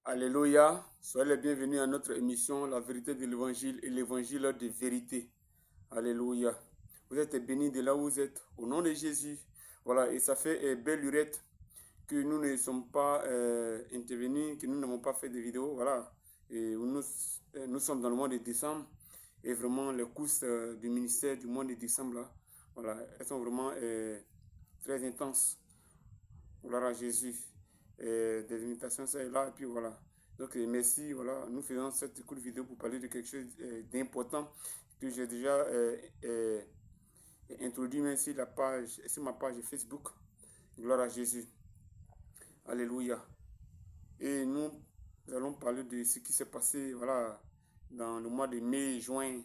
Alléluia, soyez les bienvenus à notre émission La vérité de l'évangile et l'évangile de vérité. Alléluia. Vous êtes bénis de là où vous êtes, au nom de Jésus. Voilà, et ça fait belle lurette que nous ne sommes pas intervenus, que nous n'avons pas fait de vidéo. Voilà, et nous sommes dans le mois de décembre et vraiment les courses du ministère du mois de décembre, là, voilà, elles sont vraiment très intenses. Gloire à Jésus. Des invitations, ça et là, et puis voilà. Donc, merci, voilà, nous faisons cette courte vidéo pour parler de quelque chose d'important que j'ai déjà introduit même sur ma page Facebook. Gloire à Jésus. Alléluia. Et nous allons parler de ce qui s'est passé, voilà, dans le mois de mai, juin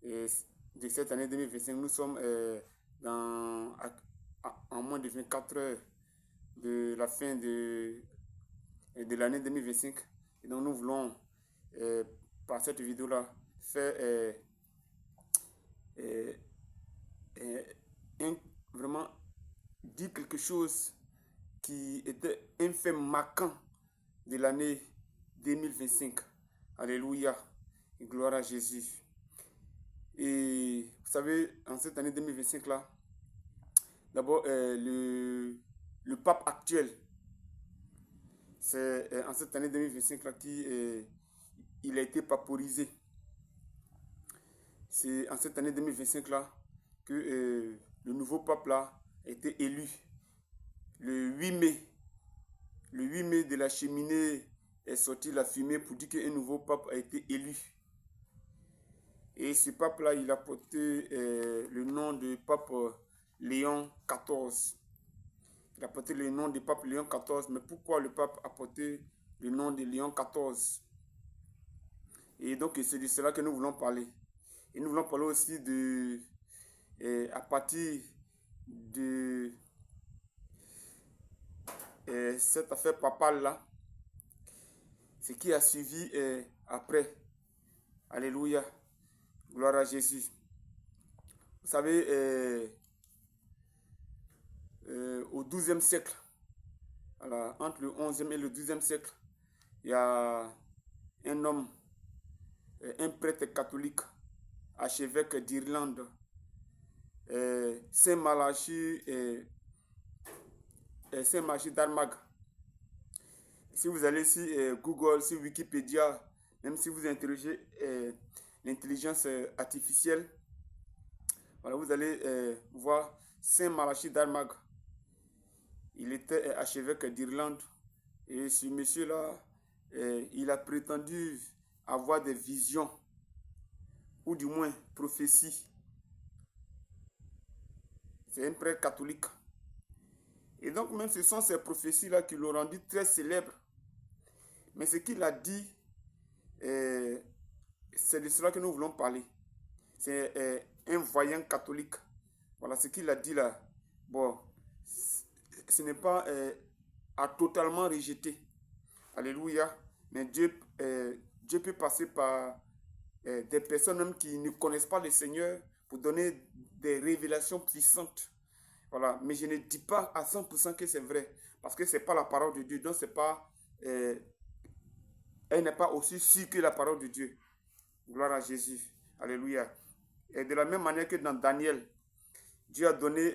de cette année 2025. Nous sommes en moins de 24 heures de la fin de l'année 2025. Et donc nous voulons, par cette vidéo-là, faire vraiment dire quelque chose qui était un fait marquant de l'année 2025. Alléluia. Et gloire à Jésus. Et vous savez, en cette année 2025-là, d'abord, le pape actuel, c'est en cette année 2025 là il a été paporisé. C'est en cette année 2025 là que le nouveau pape là a été élu. Le 8 mai, le 8 mai de la cheminée est sorti la fumée pour dire qu'un nouveau pape a été élu. Et ce pape là, il a porté le nom de pape Léon XIV. Il a porté le nom de pape Léon XIV. Mais pourquoi le pape a porté le nom de Léon XIV? Et donc, c'est de cela que nous voulons parler. Et nous voulons parler aussi de, à partir de cette affaire papale-là, ce qui a suivi après. Alléluia. Gloire à Jésus. Vous savez, au XIIe siècle, voilà, entre le XIe et le XIIe siècle, il y a un homme, un prêtre catholique, archevêque d'Irlande, Saint Malachie d'Armagh. Si vous allez sur Google, sur Wikipédia, même si vous interrogez l'intelligence artificielle, voilà, vous allez voir Saint Malachie d'Armagh. Il était archevêque d'Irlande et ce monsieur-là, il a prétendu avoir des visions ou du moins prophéties. C'est un prêtre catholique. Et donc même ce sont ces prophéties-là qui l'ont rendu très célèbre. Mais ce qu'il a dit, c'est de cela que nous voulons parler. C'est un voyant catholique. Voilà ce qu'il a dit là. Bon, ce n'est pas à totalement rejeter. Alléluia. Mais Dieu peut passer par des personnes même qui ne connaissent pas le Seigneur pour donner des révélations puissantes. Voilà. Mais je ne dis pas à 100% que c'est vrai. Parce que ce n'est pas la parole de Dieu. Donc, c'est pas, elle n'est pas aussi sûre que la parole de Dieu. Gloire à Jésus. Alléluia. Et de la même manière que dans Daniel, Dieu a donné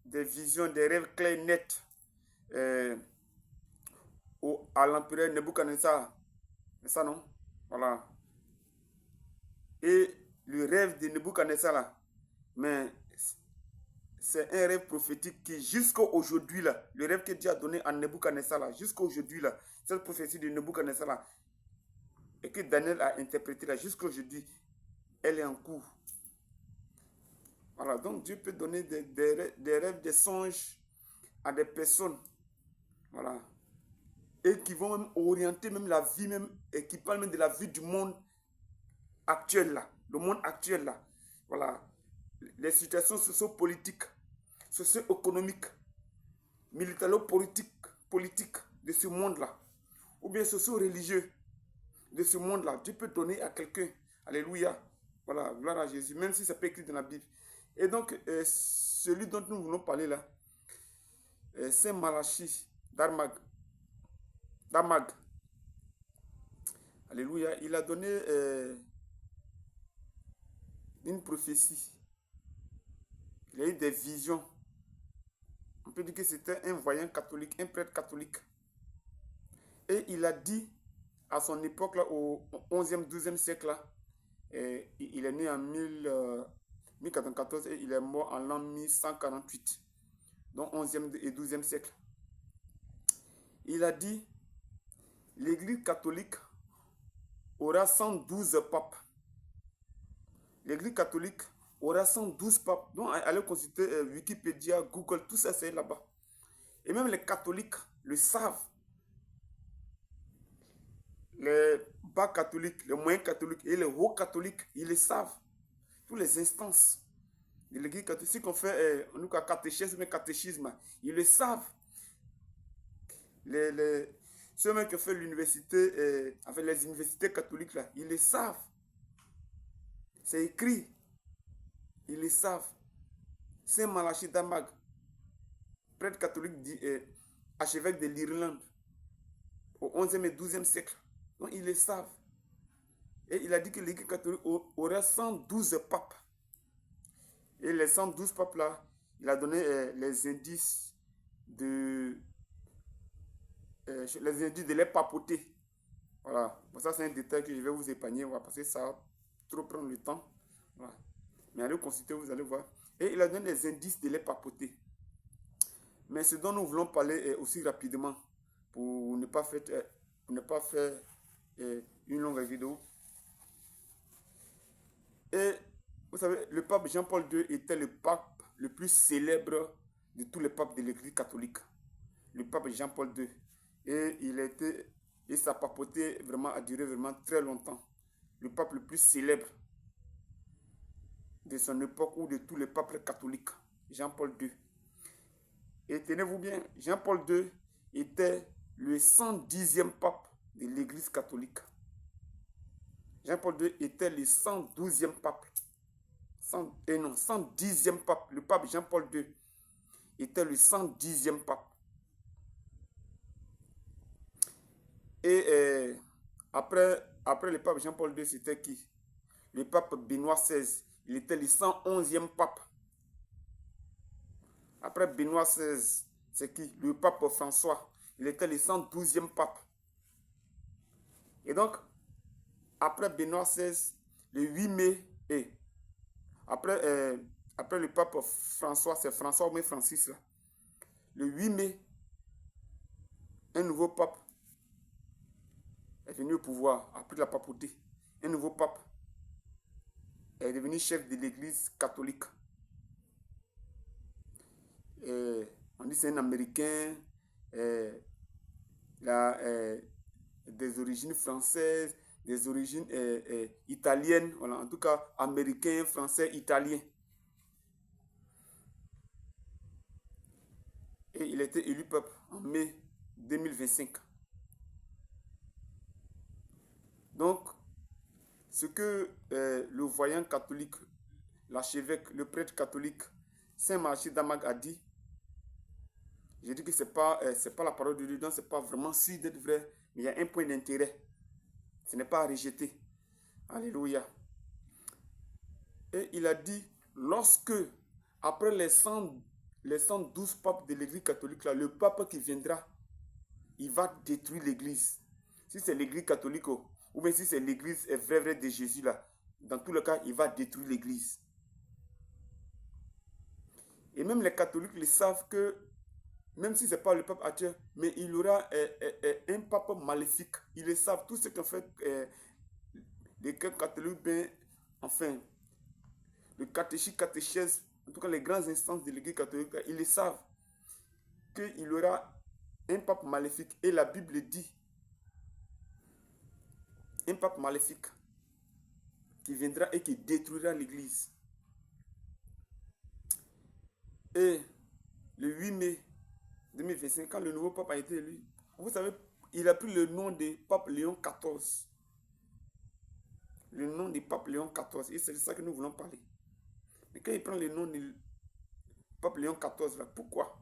des visions, des rêves clairs, nets à l'empereur Nebuchadnezzar. C'est ça, non? Voilà. Et le rêve de Nebuchadnezzar, là, mais c'est un rêve prophétique qui, jusqu'à aujourd'hui, là, le rêve que Dieu a donné à Nebuchadnezzar, là, jusqu'à aujourd'hui, là, cette prophétie de Nebuchadnezzar, là, et que Daniel a interprété, là, jusqu'à aujourd'hui, elle est en cours. Voilà, donc Dieu peut donner des rêves, des songes à des personnes. Voilà. Et qui vont même orienter même la vie, même, et qui parlent même de la vie du monde actuel là. Le monde actuel là. Voilà. Les situations socio-politiques, socio-économiques, militaro-politiques de ce monde-là. Ou bien socio-religieux de ce monde-là. Dieu peut donner à quelqu'un. Alléluia. Voilà, gloire à Jésus. Même si ça peut écrit dans la Bible. Et donc, celui dont nous voulons parler là, Saint Malachie d'Armagh. Alléluia. Il a donné une prophétie. Il a eu des visions. On peut dire que c'était un voyant catholique, un prêtre catholique. Et il a dit à son époque, là, au 11e, 12e siècle, là, il est né en 1094 et il est mort en l'an 1148, donc 11e et 12e siècle. Il a dit, l'Église catholique aura 112 papes. L'Église catholique aura 112 papes. Donc, allez consulter Wikipédia, Google, tout ça, c'est là-bas. Et même les catholiques le savent. Les bas catholiques, les moyens catholiques et les hauts catholiques, ils le savent. Toutes les instances de l'Église catholique, si on fait nous, catéchisme, ils le savent. Ceux même qui ont fait l'université, enfin les universités catholiques, là, ils le savent. C'est écrit. Ils le savent. Saint Malachie d'Amag, prêtre catholique, archevêque de l'Irlande, au 11e et 12e siècle. Donc ils le savent. Et il a dit que l'Église catholique aurait 112 papes. Et les 112 papes là, il a donné les indices de leur papauté. Voilà. Bon, ça c'est un détail que je vais vous épargner, voilà, parce que ça va trop prendre le temps. Voilà. Mais allez consulter, vous allez voir. Et il a donné les indices de leur papauté. Mais ce dont nous voulons parler aussi rapidement, pour ne pas faire une longue vidéo. Et vous savez, le pape Jean-Paul II était le pape le plus célèbre de tous les papes de l'Église catholique. Le pape Jean-Paul II. Et sa papauté vraiment a duré vraiment très longtemps. Le pape le plus célèbre de son époque ou de tous les papes catholiques. Jean-Paul II. Et tenez-vous bien, Jean-Paul II était le 110e pape de l'Église catholique. Jean-Paul II était le 112e pape. 110e pape. Le pape Jean-Paul II était le 110e pape. Et après le pape Jean-Paul II, c'était qui? Le pape Benoît XVI. Il était le 111e pape. Après Benoît XVI, c'est qui? Le pape François. Il était le 112e pape. Et donc, après Benoît XVI, le 8 mai, après le pape François, c'est François ou Francis, là. Le 8 mai, un nouveau pape est venu au pouvoir, après la papauté. Un nouveau pape est devenu chef de l'Église catholique. On dit que c'est un Américain, des origines françaises, des origines italiennes, voilà, en tout cas américain, français, italien. Et il a été élu pape en mai 2025. Donc, ce que le voyant catholique, l'archevêque, le prêtre catholique, Saint Malachie d'Amag a dit, j'ai dit que ce n'est pas la parole de Dieu, donc ce n'est pas vraiment sûr d'être vrai, mais il y a un point d'intérêt. Ce n'est pas à rejeter. Alléluia. Et il a dit, lorsque, après les 112 papes de l'Église catholique, là, le pape qui viendra, il va détruire l'Église. Si c'est l'Église catholique, ou bien si c'est l'Église vraie de Jésus, là, dans tous les cas, il va détruire l'Église. Et même les catholiques le savent que, même si ce n'est pas le pape actuel, mais il y aura un pape maléfique. Ils le savent, tout ce qu'en fait les catholiques, ben, enfin, le catéchèse, en tout cas les grandes instances de l'Église catholique, ils le savent qu'il y aura un pape maléfique. Et la Bible dit, un pape maléfique qui viendra et qui détruira l'Église. Et le 8 mai 2025, quand le nouveau pape a été élu, vous savez, il a pris le nom de pape Léon XIV. Le nom du pape Léon XIV. Et c'est de ça que nous voulons parler. Mais quand il prend le nom du pape Léon XIV, là, pourquoi?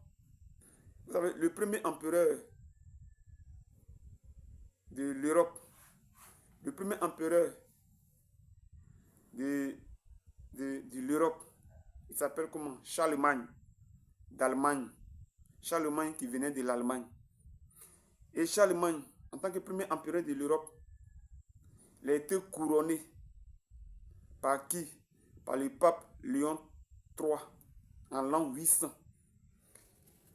Vous savez, le premier empereur de l'Europe, Le premier empereur de l'Europe, il s'appelle comment? Charlemagne, d'Allemagne. Charlemagne qui venait de l'Allemagne. Et Charlemagne, en tant que premier empereur de l'Europe, il a été couronné par qui? Par le pape Léon III en l'an 800.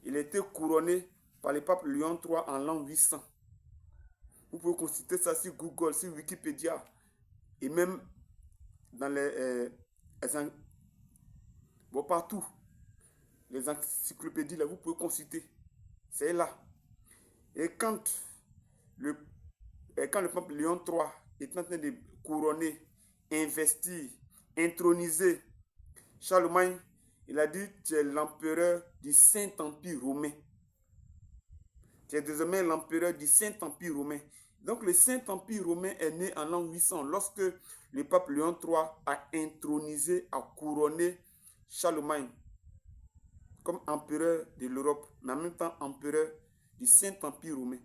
Il a été couronné par le pape Léon III en l'an 800. Vous pouvez consulter ça sur Google, sur Wikipédia et même dans partout. Les encyclopédies, là, vous pouvez consulter. C'est là. Et quand le pape Léon III est en train de couronner, investir, introniser Charlemagne, il a dit, tu es l'empereur du Saint-Empire romain. Tu es désormais l'empereur du Saint-Empire romain. Donc le Saint-Empire romain est né en l'an 800 lorsque le pape Léon III a intronisé, a couronné Charlemagne comme empereur de l'Europe, mais en même temps empereur du Saint-Empire romain.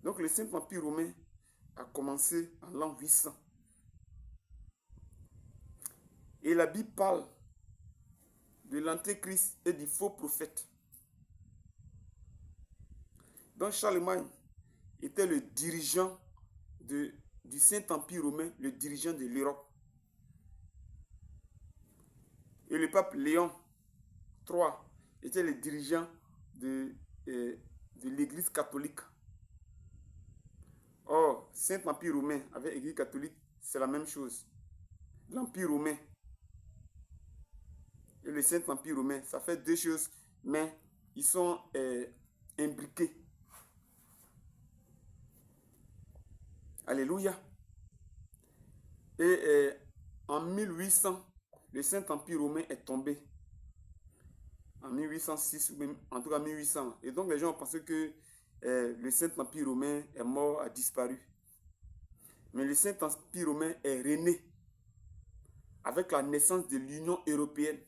Donc le Saint-Empire romain a commencé en l'an 800. Et la Bible parle de l'antéchrist et du faux prophète. Donc Charlemagne était le dirigeant du Saint-Empire romain, le dirigeant de l'Europe. Et le pape Léon III était le dirigeant de l'Église catholique. Or, Saint-Empire romain avec l'Église catholique, c'est la même chose. L'Empire romain et le Saint-Empire romain, ça fait deux choses, mais ils sont imbriqués. Alléluia. Et en 1800, le Saint-Empire romain est tombé. En 1806, en tout cas 1800. Et donc les gens ont pensé que le Saint-Empire romain est mort, a disparu. Mais le Saint-Empire romain est rené avec la naissance de l'Union européenne.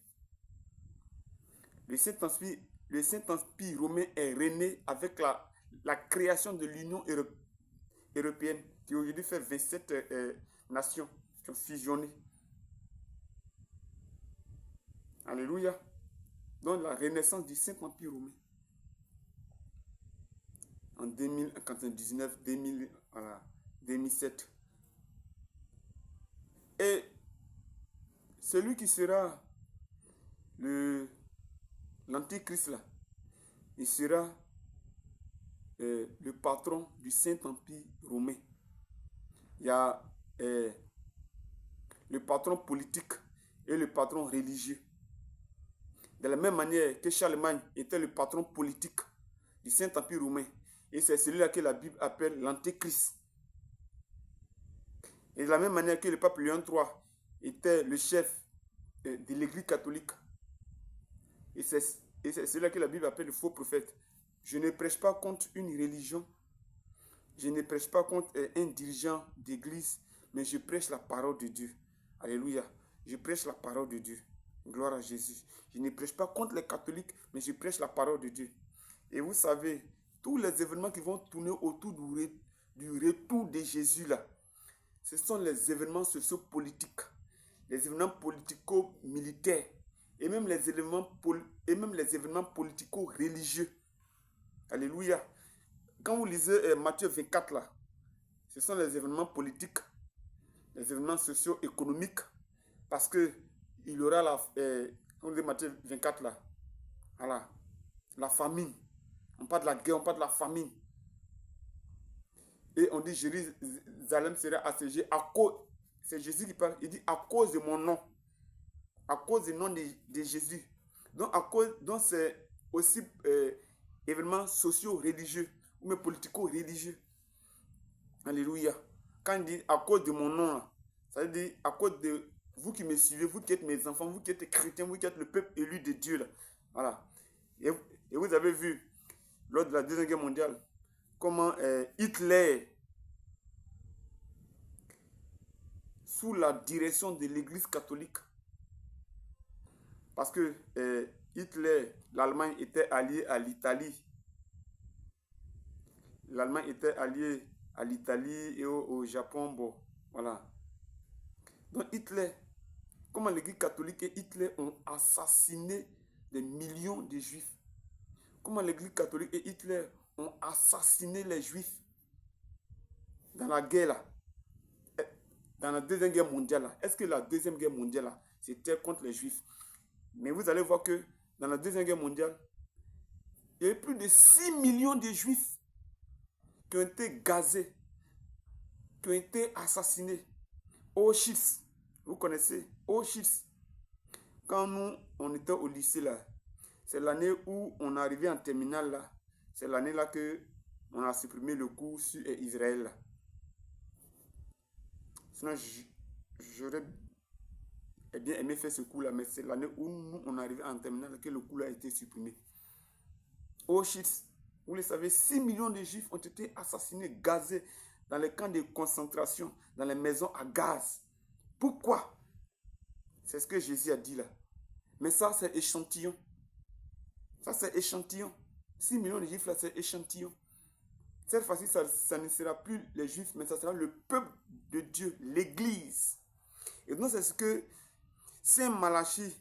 Le Saint-Empire romain est rené avec la création de l'Union européenne, qui aujourd'hui fait 27 nations qui ont fusionné. Alléluia. Donc la renaissance du Saint-Empire romain. En 1999, 2007. Et celui qui sera l'antéchrist là, il sera le patron du Saint-Empire romain. Il y a le patron politique et le patron religieux. De la même manière que Charlemagne était le patron politique du Saint-Empire romain, et c'est celui-là que la Bible appelle l'antéchrist. Et de la même manière que le pape Léon III était le chef de l'Église catholique, et c'est celui-là que la Bible appelle le faux prophète. Je ne prêche pas contre une religion, je ne prêche pas contre un dirigeant d'église, mais je prêche la parole de Dieu. Alléluia. Je prêche la parole de Dieu. Gloire à Jésus. Je ne prêche pas contre les catholiques, mais je prêche la parole de Dieu. Et vous savez, tous les événements qui vont tourner autour du retour de Jésus là, ce sont les événements sociopolitiques, les événements politico-militaires, et même les événements politico-religieux. Alléluia. Quand vous lisez Matthieu 24 là, ce sont les événements politiques, les événements socio-économiques, parce que il y aura on dit Matthieu 24 là, voilà, la famine. On parle de la guerre, on parle de la famine. Et on dit Jérusalem sera assiégée à cause, c'est Jésus qui parle, il dit à cause de mon nom, à cause du nom de Jésus. Donc c'est aussi événements socio-religieux ou même politico-religieux. Alléluia. Quand il dit à cause de mon nom, là, ça veut dire à cause de vous qui me suivez, vous qui êtes mes enfants, vous qui êtes chrétiens, vous qui êtes le peuple élu de Dieu. Là. Voilà. Et vous avez vu, lors de la Deuxième Guerre mondiale, comment Hitler, sous la direction de l'Église catholique, parce que Hitler, l'Allemagne était alliée à l'Italie. L'Allemagne était alliée à l'Italie et au Japon. Bon, voilà. Donc Hitler, comment l'Église catholique et Hitler ont assassiné des millions de Juifs. Comment l'Église catholique et Hitler ont assassiné les Juifs dans la guerre là, dans la Deuxième Guerre mondiale là. Est-ce que la Deuxième Guerre mondiale là, c'était contre les Juifs? Mais vous allez voir que dans la Deuxième Guerre mondiale, il y a eu plus de 6 millions de Juifs qui ont été gazés, qui ont été assassinés. Auschwitz, vous connaissez Auschwitz. Quand nous, on était au lycée là, c'est l'année où on est arrivé en terminale là. C'est l'année là que on a supprimé le cours sur Israël là. Sinon, j'aurais bien aimé faire ce cours là, mais c'est l'année où nous, on est arrivé en terminale que le cours a été supprimé. Auschwitz, vous le savez, 6 millions de Juifs ont été assassinés, gazés dans les camps de concentration, dans les maisons à gaz. Pourquoi? C'est ce que Jésus a dit là. Mais ça, c'est échantillon. Ça, c'est échantillon. 6 millions de Juifs là, c'est échantillon. Cette fois-ci, ça ne sera plus les Juifs, mais ça sera le peuple de Dieu, l'Église. Et donc, c'est ce que Saint Malachie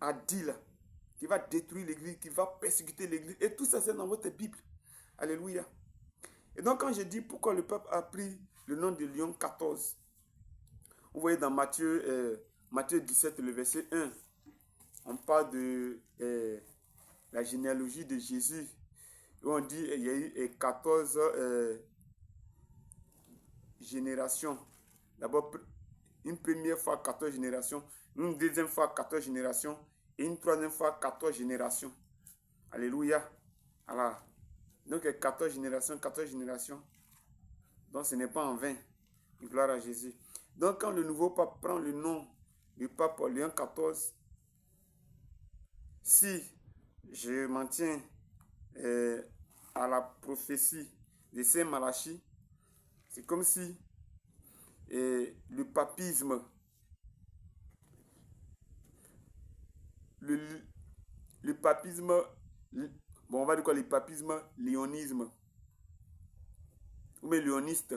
a dit là, qui va détruire l'Église, qui va persécuter l'Église. Et tout ça, c'est dans votre Bible. Alléluia. Et donc, quand je dis pourquoi le peuple a pris le nom de Léon XIV, vous voyez dans Matthieu 17, le verset 1, on parle de la généalogie de Jésus. Où on dit qu'il y a eu 14 générations. D'abord, une première fois 14 générations, une deuxième fois 14 générations et une troisième fois 14 générations. Alléluia. Alors, donc 14 générations, 14 générations. Donc ce n'est pas en vain. Gloire à Jésus. Donc quand le nouveau pape prend le nom du pape Léon XIV, si je m'en tiens à la prophétie de Saint Malachie, c'est comme si le papisme, le papisme, bon on va dire quoi, le papisme léonisme, ou bien léoniste,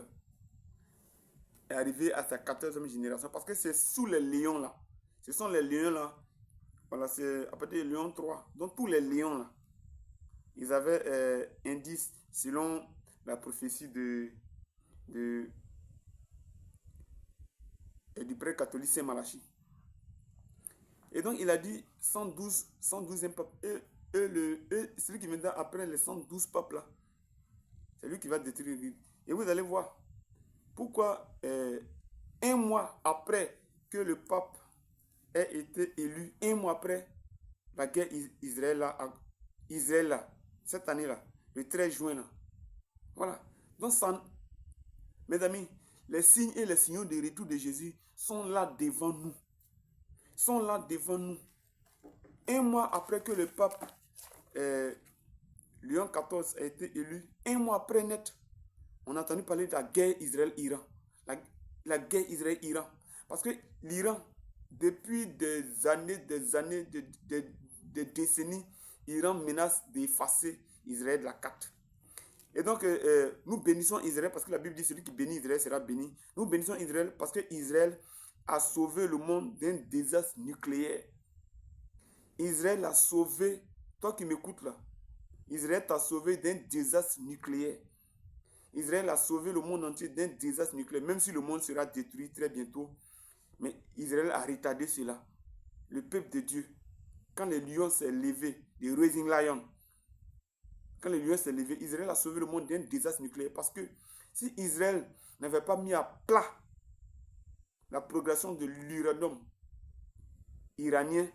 est arrivé à sa 14e génération, parce que c'est sous les lions là, ce sont les lions là, voilà, c'est à partir de Léon 3, donc tous les lions là, ils avaient indice selon la prophétie du prêtre catholique Saint Malachie. Et donc il a dit 112e pape. Celui qui viendra après les 112 papes là, c'est lui qui va détruire l'Église. Et vous allez voir pourquoi un mois après que le pape ait été élu, un mois après la guerre Israël là, cette année là, le 13 juin là. Voilà. Donc ça, mes amis, les signes et les signaux de retour de Jésus sont là devant nous. Sont là devant nous. Un mois après que le pape Léon XIV a été élu, un mois après net, on a entendu parler de la guerre Israël-Iran. La guerre Israël-Iran. Parce que l'Iran, depuis des années, des décennies, l'Iran menace d'effacer Israël de la carte. Et donc, nous bénissons Israël parce que la Bible dit celui qui bénit Israël sera béni. Nous bénissons Israël parce que Israël a sauvé le monde d'un désastre nucléaire. Israël a sauvé, toi qui m'écoutes là, Israël t'a sauvé d'un désastre nucléaire. Israël a sauvé le monde entier d'un désastre nucléaire, même si le monde sera détruit très bientôt. Mais Israël a retardé cela. Le peuple de Dieu, quand le lion s'est levé, le Rising Lion, quand le lion s'est levé, Israël a sauvé le monde d'un désastre nucléaire. Parce que si Israël n'avait pas mis à plat la progression de l'uranium iranien,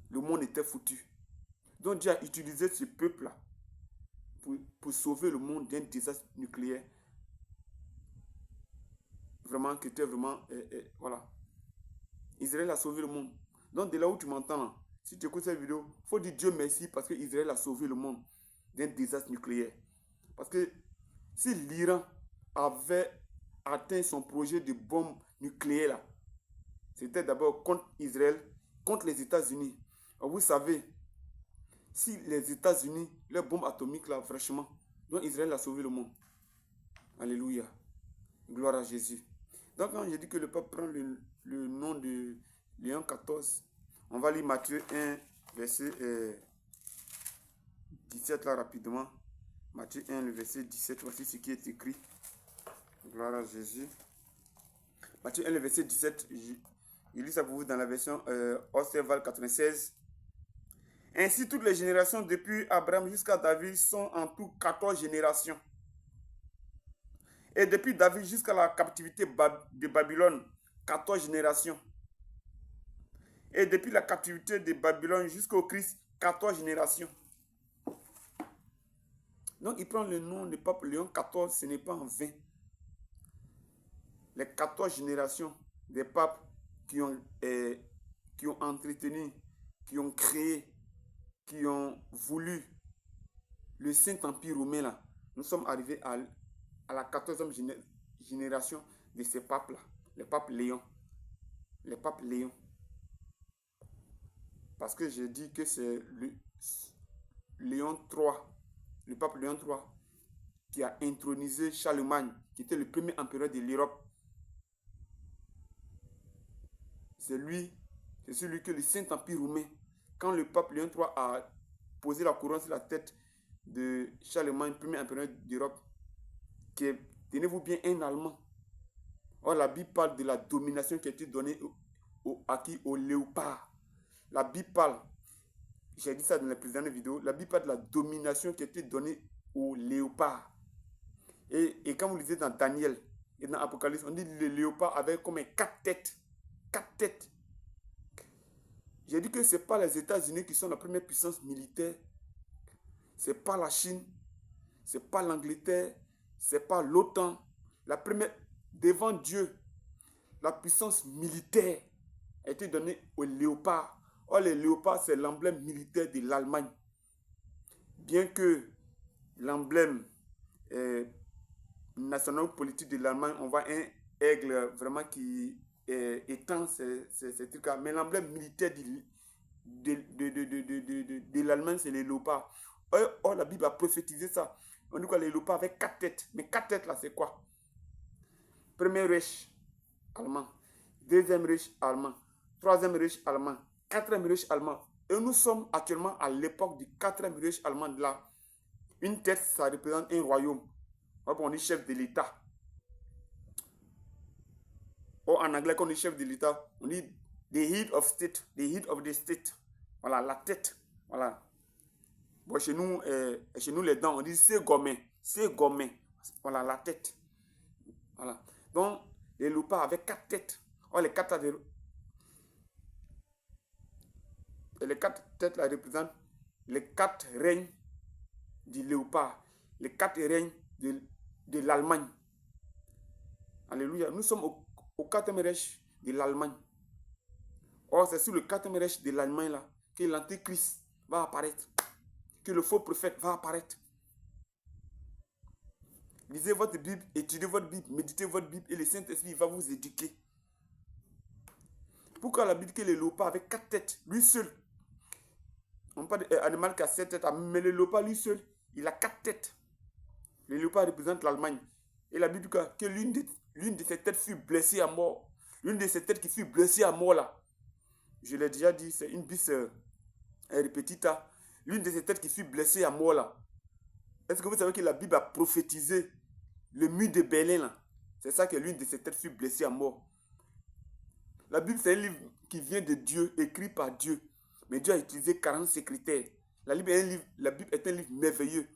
le monde était foutu. Donc Dieu a utilisé ce peuple-là pour sauver le monde d'un désastre nucléaire. Vraiment, qui était vraiment... voilà. Israël a sauvé le monde. Donc de là où tu m'entends, si tu écoutes cette vidéo, il faut dire Dieu merci parce que Israël a sauvé le monde d'un désastre nucléaire. Parce que si l'Iran avait atteint son projet de bombe nucléaire, là, c'était d'abord contre Israël, contre les États-Unis. Vous savez, si les États-Unis, leur bombe atomique, là, franchement, donc Israël a sauvé le monde. Alléluia. Gloire à Jésus. Donc, quand je dis que le pape prend le nom de Léon XIV, on va lire Matthieu 1, verset 17 là rapidement. Matthieu 1, le verset 17, voici ce qui est écrit. Gloire à Jésus. Matthieu 1, le verset 17, je lis ça pour vous dans la version Osterval 96. Ainsi, toutes les générations depuis Abraham jusqu'à David sont en tout 14 générations. Et depuis David jusqu'à la captivité de Babylone, 14 générations. Et depuis la captivité de Babylone jusqu'au Christ, 14 générations. Donc, il prend le nom du pape Léon XIV, ce n'est pas en vain. Les 14 générations des papes qui ont entretenu, qui ont créé, qui ont voulu le Saint-Empire romain, là. Nous sommes arrivés à la 14e génération de ces papes-là, les papes Léon. Les papes Léon. Parce que j'ai dit que c'est Léon III, le pape Léon III, qui a intronisé Charlemagne, qui était le premier empereur de l'Europe. C'est celui que le Saint-Empire romain, quand le pape Léon III a posé la couronne sur la tête de Charlemagne, premier empereur d'Europe, qui est, tenez-vous bien, un Allemand. Or, la Bible parle de la domination qui a été donnée au léopard. La Bible parle, j'ai dit ça dans les précédentes vidéos, la Bible parle de la domination qui a été donnée au léopard. Et quand vous lisez dans Daniel et dans Apocalypse, on dit que le léopard avait comme 4 têtes. 4 têtes. J'ai dit que ce n'est pas les États-Unis qui sont la première puissance militaire. Ce n'est pas la Chine. Ce n'est pas l'Angleterre. Ce n'est pas l'OTAN. La première, devant Dieu, la puissance militaire a été donnée au léopard. Or, le léopard, c'est l'emblème militaire de l'Allemagne. Bien que l'emblème national politique de l'Allemagne, on voit un aigle vraiment qui étend ces trucs-là. Mais l'emblème militaire de l'Allemagne, c'est les léopards. Or, la Bible a prophétisé ça. On dit quoi, les léopards avec 4 têtes. Mais 4 têtes là, c'est quoi? Premier Reich allemand. Deuxième Reich allemand. Troisième Reich allemand. Quatrième Reich allemand. Et nous sommes actuellement à l'époque du quatrième Reich allemand là. Une tête, ça représente un royaume. On dit chef de l'État. Ou en anglais, quand on dit chef de l'État, on dit the head of state, the head of the state. Voilà, la tête. Voilà. Bon, chez nous les dents, on dit c'est gommé. C'est gommé. Voilà, la tête. Voilà. Donc, les léopards avec 4 têtes. Or, les 4 têtes là représentent les 4 règnes du léopard. Les 4 règnes de l'Allemagne. Alléluia. Nous sommes au 4e Reich de l'Allemagne. Or, c'est sur le 4e Reich de l'Allemagne là que l'Antéchrist va apparaître. Que le faux prophète va apparaître. Lisez votre Bible, étudiez votre Bible, méditez votre Bible et le Saint-Esprit va vous éduquer. Pourquoi la Bible dit que le léopard avec 4 têtes, lui seul? On parle d'un animal qui a 7 têtes, mais le léopard lui seul, il a 4 têtes. Le léopard représente l'Allemagne. Et la Bible dit que l'une de ses têtes fut blessée à mort. L'une de ses têtes qui fut blessée à mort là. Je l'ai déjà dit, c'est une bis répétita. L'une de ses têtes qui fut blessée à mort là. Est-ce que vous savez que la Bible a prophétisé le mur de Berlin là? C'est ça que l'une de ses têtes fut blessée à mort. La Bible, c'est un livre qui vient de Dieu, écrit par Dieu. Mais Dieu a utilisé 40 secrétaires. La Bible est un livre merveilleux.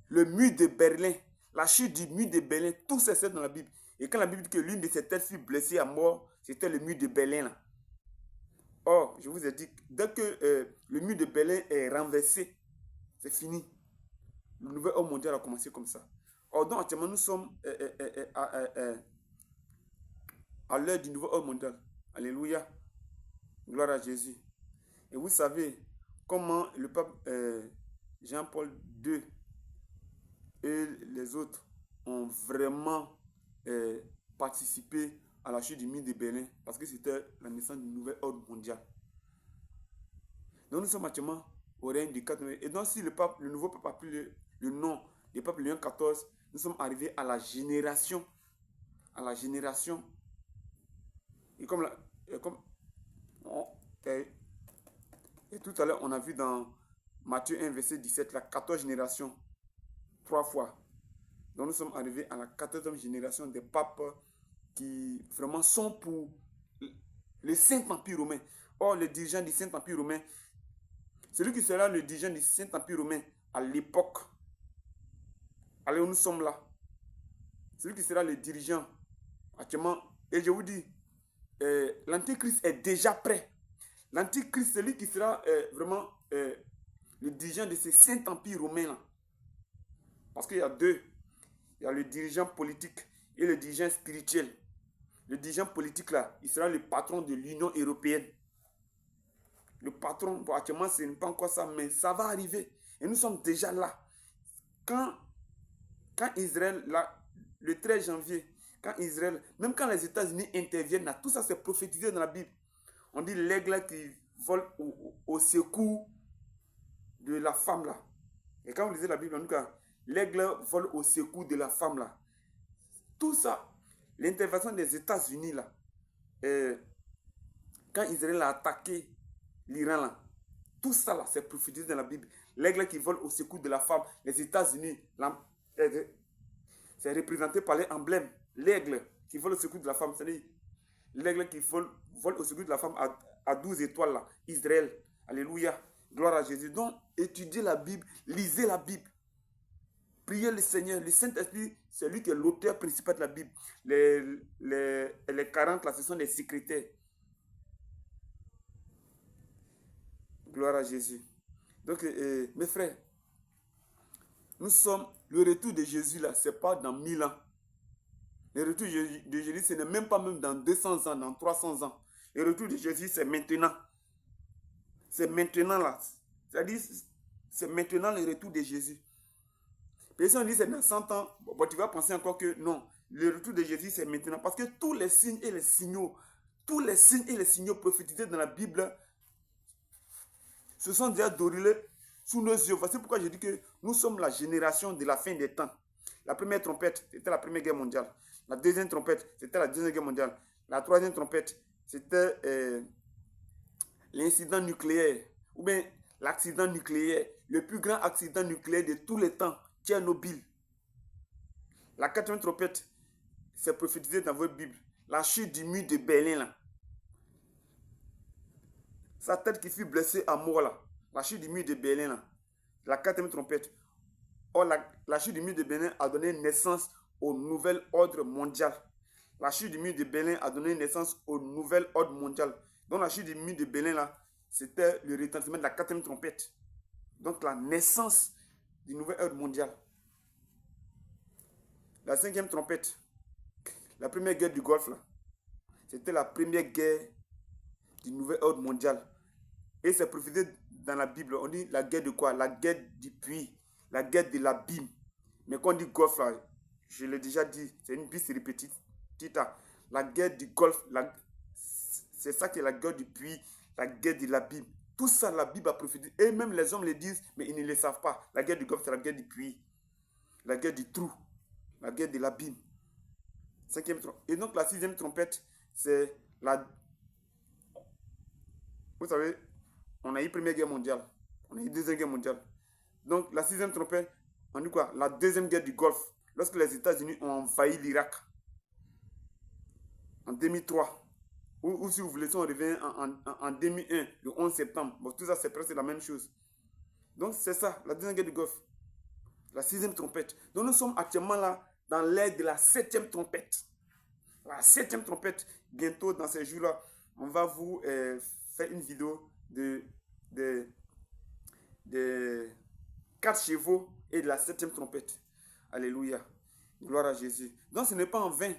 Le mur de Berlin, la chute du mur de Berlin, tout ça c'est dans la Bible. Et quand la Bible dit que l'une de ses têtes fut blessée à mort, c'était le mur de Berlin là. Or, je vous ai dit, dès que le mur de Berlin est renversé, c'est fini. Le nouvel ordre mondial a commencé comme ça. Or, donc actuellement, nous sommes à l'heure du nouveau ordre mondial. Alléluia. Gloire à Jésus. Et vous savez comment le pape Jean-Paul II et les autres ont vraiment participé à la chute du mur de Berlin parce que c'était la naissance du nouvel ordre mondial. Donc nous sommes actuellement au règne du 4e. Et donc si le nouveau pape a pris le nom du pape Léon XIV, nous sommes arrivés à la génération. À la génération. Et comme, et tout à l'heure, on a vu dans Matthieu 1, verset 17, la 14e génération, 3 fois. Donc nous sommes arrivés à la 14e génération des papes qui vraiment sont pour le Saint-Empire romain. Or, le dirigeant du Saint-Empire romain, celui qui sera le dirigeant du Saint-Empire romain à l'époque, allez, où nous sommes là, celui qui sera le dirigeant actuellement, et je vous dis, l'Antichrist est déjà prêt. L'Antichrist, celui qui sera vraiment le dirigeant de ce Saint-Empire romain là. Parce qu'il y a deux. Il y a le dirigeant politique et le dirigeant spirituel. Le dirigeant politique là, il sera le patron de l'Union européenne. Le patron, bon, actuellement, ce n'est pas encore ça, mais ça va arriver. Et nous sommes déjà là. Quand Israël, là, le 13 janvier, quand Israël, même quand les États-Unis interviennent, là, tout ça c'est prophétisé dans la Bible. On dit l'aigle qui vole au secours de la femme là. Et quand vous lisez la Bible, on dit que l'aigle vole au secours de la femme là. Tout ça, l'intervention des États-Unis là, quand Israël a attaqué l'Iran là, tout ça là, c'est prophétisé dans la Bible. L'aigle qui vole au secours de la femme, les États-Unis, c'est représenté par l'emblème. L'aigle qui vole au secours de la femme, c'est-à-dire l'aigle qui vole au secours de la femme à 12 étoiles là, Israël. Alléluia. Gloire à Jésus. Donc, étudiez la Bible, lisez la Bible. Priez le Seigneur. Le Saint-Esprit, c'est lui qui est l'auteur principal de la Bible. Les 40 là, ce sont les secrétaires. Gloire à Jésus. Donc, mes frères, nous sommes, le retour de Jésus là, ce n'est pas dans 1000 ans. Le retour de Jésus, ce n'est même pas même dans 200 ans, dans 300 ans. Le retour de Jésus, c'est maintenant. C'est maintenant là. C'est-à-dire, c'est maintenant le retour de Jésus. Personne dit c'est dans 100 ans. Bon, tu vas penser encore que non. Le retour de Jésus, c'est maintenant. Parce que tous les signes et les signaux prophétisés dans la Bible se sont déjà déroulés sous nos yeux. Voici pourquoi je dis que nous sommes la génération de la fin des temps. La première trompette, c'était la Première Guerre mondiale. La deuxième trompette, c'était la Deuxième Guerre mondiale. La troisième trompette, c'était l'incident nucléaire. Ou bien l'accident nucléaire. Le plus grand accident nucléaire de tous les temps. Tchernobyl. La quatrième trompette, c'est prophétisé dans votre Bible. La chute du mur de Berlin là. Sa tête qui fut blessée à mort là. La chute du mur de Berlin là. La quatrième trompette. Or, la chute du mur de Berlin a donné naissance au nouvel ordre mondial. La chute du mur de Berlin a donné naissance au nouvel ordre mondial. Donc la chute du mur de Berlin là, c'était le retentissement de la quatrième trompette. Donc la naissance du nouvel ordre mondial. La cinquième trompette, la première guerre du Golfe là, c'était la première guerre du nouvel ordre mondial. Et c'est prophétisé dans la Bible. On dit la guerre de quoi? La guerre du puits, la guerre de l'abîme. Mais quand on dit Golfe là, je l'ai déjà dit, c'est une piste répétitive. La guerre du Golfe, c'est ça qui est la guerre du puits, la guerre de l'abîme. Tout ça, la Bible a prophétisé. Et même les hommes le disent, mais ils ne le savent pas. La guerre du Golfe, c'est la guerre du puits, la guerre du trou, la guerre de l'abîme. Et donc la sixième trompette, c'est la... Vous savez, on a eu Première Guerre mondiale, on a eu Deuxième Guerre mondiale. Donc la sixième trompette, on dit quoi? La deuxième guerre du Golfe, lorsque les États-Unis ont envahi l'Irak en 2003. Ou si vous voulez, si on revient en 2001, le 11 septembre. Bon, tout ça, c'est presque la même chose. Donc, c'est ça, la deuxième guerre du Golfe. La sixième trompette. Donc, nous sommes actuellement là, dans l'ère de la septième trompette. La septième trompette, bientôt, dans ces jours-là, on va vous faire une vidéo de 4 chevaux et de la septième trompette. Alléluia. Gloire à Jésus. Donc, ce n'est pas en vain.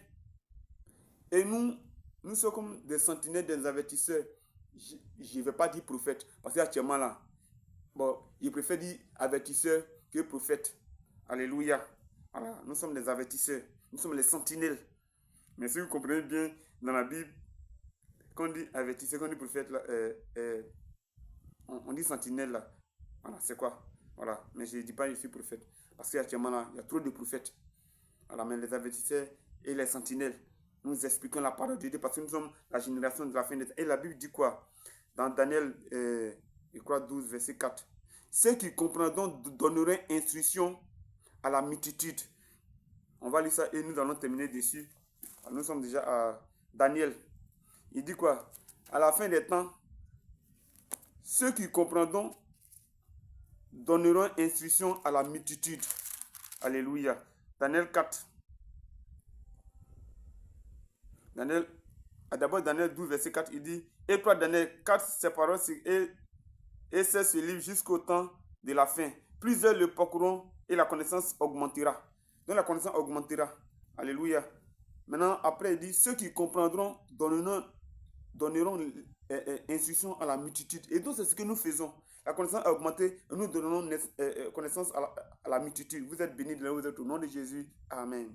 Et nous sommes comme des sentinelles, des avertisseurs. Je ne vais pas dire prophète. Parce qu'actuellement là, bon, je préfère dire avertisseur que prophète. Alléluia. Voilà, nous sommes des avertisseurs. Nous sommes les sentinelles. Mais si vous comprenez bien, dans la Bible, quand on dit avertisseur, quand on dit prophète, là, on dit sentinelle là. Voilà, c'est quoi? Voilà. Mais je ne dis pas je suis prophète. Parce qu'actuellement là, il y a trop de prophètes. à la main, les avertisseurs et les sentinelles. Nous expliquons la parole de Dieu parce que nous sommes la génération de la fin des temps. Et la Bible dit quoi? Dans Daniel, je crois 12, verset 4. Ceux qui comprendront donneront instruction à la multitude. On va lire ça et nous allons terminer dessus. Nous sommes déjà à Daniel. Il dit quoi? À la fin des temps, ceux qui comprendront donneront instruction à la multitude. Alléluia. Daniel 4. D'abord, Daniel 12, verset 4, il dit, et toi, Daniel, 4, ces paroles, et c'est ce livre jusqu'au temps de la fin. Plusieurs le porteront et la connaissance augmentera. Donc la connaissance augmentera. Alléluia. Maintenant, après, il dit, ceux qui comprendront donneront instruction à la multitude. Et donc, c'est ce que nous faisons. La connaissance a augmenté et nous donnons connaissance à la multitude. Vous êtes bénis de là où vous êtes au nom de Jésus. Amen.